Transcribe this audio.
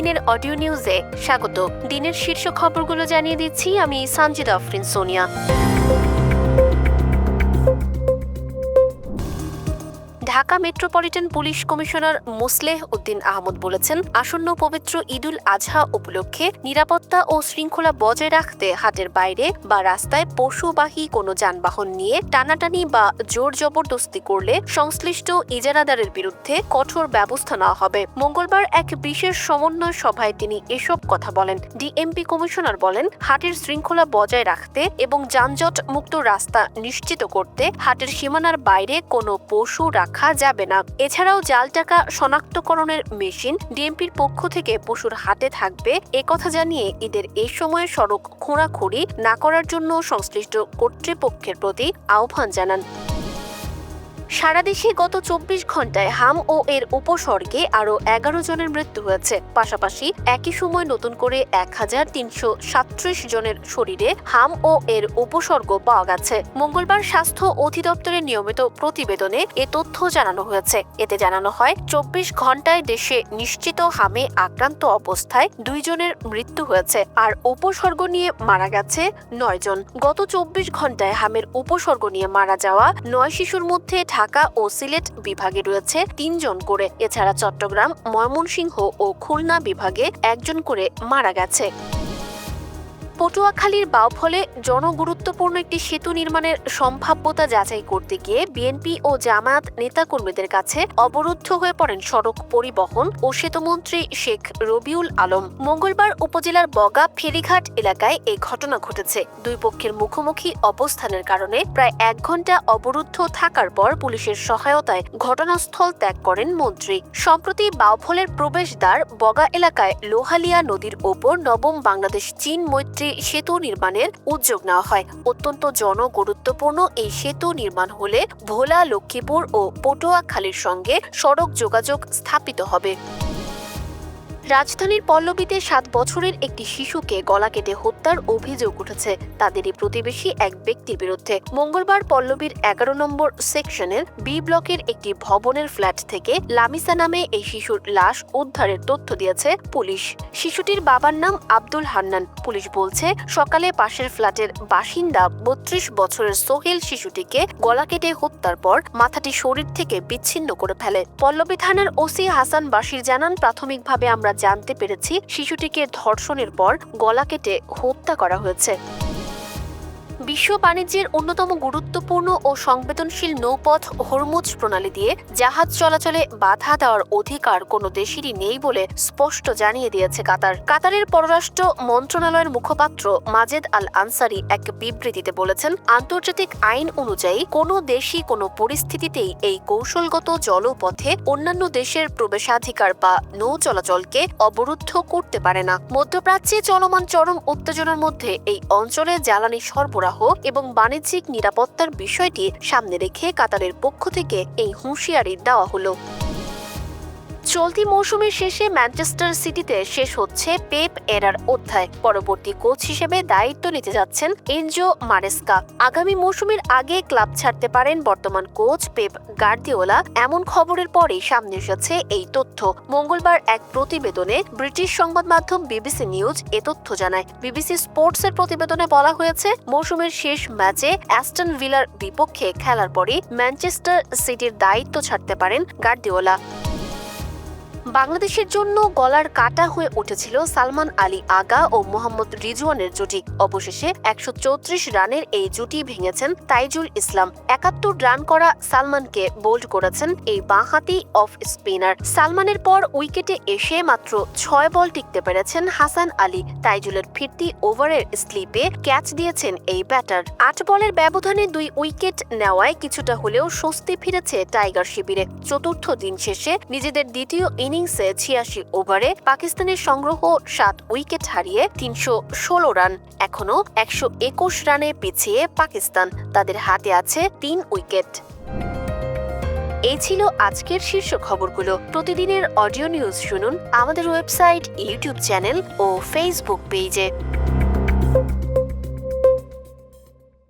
প্রতিদিনের অডিও নিউজে স্বাগত। দিনের শীর্ষ খবরগুলো জানিয়ে দিচ্ছি আমি Sanjida Afrin Sonia. Dhaka metropolitan police commissioner Mosleh Uddin Ahmed বলেছেন, আসন্ন পবিত্র ঈদুল আজহা উপলক্ষে নিরাপত্তা ও শৃঙ্খলা বজায় রাখতে হাটের বাইরে বা রাস্তায় পশুবাহী কোনো যানবাহন নিয়ে টানাটানি বা জোর জবরদস্তি করলে সংশ্লিষ্ট ইজারাদারের বিরুদ্ধে কঠোর ব্যবস্থা নেওয়া হবে। মঙ্গলবার এক বিশেষ সমন্বয় সভায় তিনি এসব কথা বলেন। ডিএমপি কমিশনার বলেন, হাটের শৃঙ্খলা বজায় রাখতে এবং যানজট মুক্ত রাস্তা নিশ্চিত করতে হাটের সীমানার বাইরে কোনো পশু রাখা যাবে না। এছাড়াও জাল টাকা শনাক্তকরণের মেশিন ডিএমপির পক্ষ থেকে পশুর হাটে থাকবে একথা জানিয়ে ঈদের এই সময়ে সড়ক খোঁড়াখুঁড়ি না করার জন্য সংশ্লিষ্ট কর্তৃপক্ষের প্রতি আহ্বান জানান। সারা দেশে গত ২৪ ঘন্টায় হাম ও এর উপসর্গে আরও ১১ জনের মৃত্যু হয়েছে। পাশাপাশি একই সময় নতুন করে ১,৩৩৭ জনের শরীরে হাম ও এর উপসর্গ পাওয়া গেছে। মঙ্গলবার স্বাস্থ্য অধিদপ্তরের নিয়মিত প্রতিবেদনে এ তথ্য জানানো হয়েছে। এতে জানানো হয়, ২৪ ঘন্টায় দেশে নিশ্চিত হামে আক্রান্ত অবস্থায় ২ জনের মৃত্যু হয়েছে, আর উপসর্গ নিয়ে মারা গেছে ৯ জন। গত ২৪ ঘন্টায় হামের উপসর্গ নিয়ে মারা যাওয়া ৯ শিশুর মধ্যে ঢাকা ও সিলেট বিভাগে রয়েছে ৩ জন করে। এছাড়া চট্টগ্রাম, ময়মনসিংহ ও খুলনা বিভাগে ১ জন করে মারা গেছে। পটুয়াখালীর বাউফলে জনগুরুত্বপূর্ণ একটি সেতু নির্মাণের সম্ভাব্যতা যাচাই করতে গিয়ে বিএনপি ও জামায়াত নেতাকর্মীদের কাছে অবরুদ্ধ হয়ে পড়েন সড়ক পরিবহন ও সেতুমন্ত্রী শেখ রবিউল আলম। মঙ্গলবার উপজেলার বগা ফেরিঘাট এলাকায় এই ঘটনা ঘটেছে। দুই পক্ষের মুখোমুখি অবস্থানের কারণে প্রায় ১ ঘণ্টা অবরুদ্ধ থাকার পর পুলিশের সহায়তায় ঘটনাস্থল ত্যাগ করেন মন্ত্রী। সম্প্রতি বাউফলের প্রবেশদ্বার বগা এলাকায় লোহালিয়া নদীর ওপর নবম বাংলাদেশ চীন মৈত্রী সেতু নির্মাণের উদ্যোগ নেওয়া হয়। অত্যন্ত জনগুরুত্বপূর্ণ এই সেতু নির্মাণ হলে ভোলা, লক্ষ্মীপুর ও পটুয়াখালীর সঙ্গে সড়ক যোগাযোগ স্থাপিত হবে। রাজধানীর পল্লবীতে ৭ বছরের একটি শিশুকে গলা কেটে হত্যার অভিযোগ উঠেছে তাদেরই প্রতিবেশী এক ব্যক্তির বিরুদ্ধে। মঙ্গলবার পল্লবীর ১১ নম্বর সেকশনের বি ব্লকের একটি ভবনের ফ্ল্যাট থেকে লামিসা নামে এই শিশুর লাশ উদ্ধারের তথ্য দিয়েছে পুলিশ। শিশুটির বাবার নাম আব্দুল হান্নান। পুলিশ বলছে, সকালে পাশের ফ্ল্যাটের বাসিন্দা ৩২ বছরের সোহেল শিশুটিকে গলা কেটে হত্যার পর মাথাটি শরীর থেকে বিচ্ছিন্ন করে ফেলে। পল্লবী থানার ওসি হাসান বাশির জানান, প্রাথমিকভাবে আমরা জানতে পেরেছি শিশুটিকে ধর্ষণের পর গলা কেটে হত্যা করা হয়েছে। বিশ্ব বাণিজ্যের অন্যতম গুরুত্বপূর্ণ ও সংবেদনশীল নৌপথ হরমুজ প্রণালী দিয়ে জাহাজ চলাচলে বাধা দেওয়ার অধিকার কোনো দেশেরই নেই বলে স্পষ্ট জানিয়ে দিয়েছে কাতার। কাতারের পররাষ্ট্র মন্ত্রণালয়ের মুখপাত্র মাজেদ আল আনসারি এক বিবৃতিতে বলেছেন, আন্তর্জাতিক আইন অনুযায়ী কোনো দেশই কোনো পরিস্থিতিতেই এই কৌশলগত জলপথে অন্যান্য দেশের প্রবেশাধিকার বা নৌ চলাচলকে অবরুদ্ধ করতে পারে না। মধ্যপ্রাচ্যে চলমান চরম উত্তেজনার মধ্যে এই অঞ্চলে জ্বালানি সরবরাহ এবং বাণিজ্যিক নিরাপত্তার বিষয়টি সামনে রেখে কাতারের পক্ষ থেকে এই হুঁশিয়ারি দেওয়া হলো। চলতি মৌসুমের শেষে ম্যানচেস্টার সিটিতে শেষ হচ্ছে পেপ এরার অধ্যায়। পরবর্তী কোচ হিসেবে দায়িত্ব নিতে যাচ্ছেন এনজো মারেস্কা। আগামী মৌসুমের আগে ক্লাব ছাড়তে পারেন বর্তমান কোচ পেপ গার্দিওলা। এমন খবরের পরেই সামনে এসেছে এই তথ্য। মঙ্গলবার এক প্রতিবেদনে ব্রিটিশ সংবাদ মাধ্যম বিবিসি নিউজ এ তথ্য জানায়। বিবিসি স্পোর্টসের প্রতিবেদনে বলা হয়েছে, মৌসুমের শেষ ম্যাচে অ্যাস্টন ভিলার বিপক্ষে খেলার পরই ম্যানচেস্টার সিটির দায়িত্ব ছাড়তে পারেন গার্দিওলা। বাংলাদেশের জন্য গলার কাটা হয়ে উঠেছিল সালমান আলী আগা ও মোহাম্মদ রিজওয়ানের জুটি। অবশেষে ১৩৪ রানের এই জুটি ভেঙেছেন তাইজুল ইসলাম। ৭১ রান করা সালমানকে বোল্ড করেছেন এই বাঁহাতি অফ স্পিনার। সালমানের পর উইকেটে এসে মাত্র ৬ বল টিকতে পেরেছেন হাসান আলী। তাইজুলের ফিরতি ওভারের স্লিপে ক্যাচ দিয়েছেন এই ব্যাটার। ৮ বলের ব্যবধানে ২ উইকেট নেওয়ায় কিছুটা হলেও স্বস্তি ফিরেছে টাইগার শিবিরে। চতুর্থ দিন শেষে নিজেদের দ্বিতীয় ইনিংসে ৮৬ ওভারে পাকিস্তানের সংগ্রহ ৭ উইকেট হারিয়ে ৩১৬ রান। এখনো ১২১ রানে পিছিয়ে পাকিস্তান। তাদের হাতে আছে ৩ উইকেট। এই ছিল আজকের শীর্ষ খবরগুলো। প্রতিদিনের অডিও নিউজ শুনুন আমাদের ওয়েবসাইট, ইউটিউব চ্যানেল ও ফেসবুক পেজে।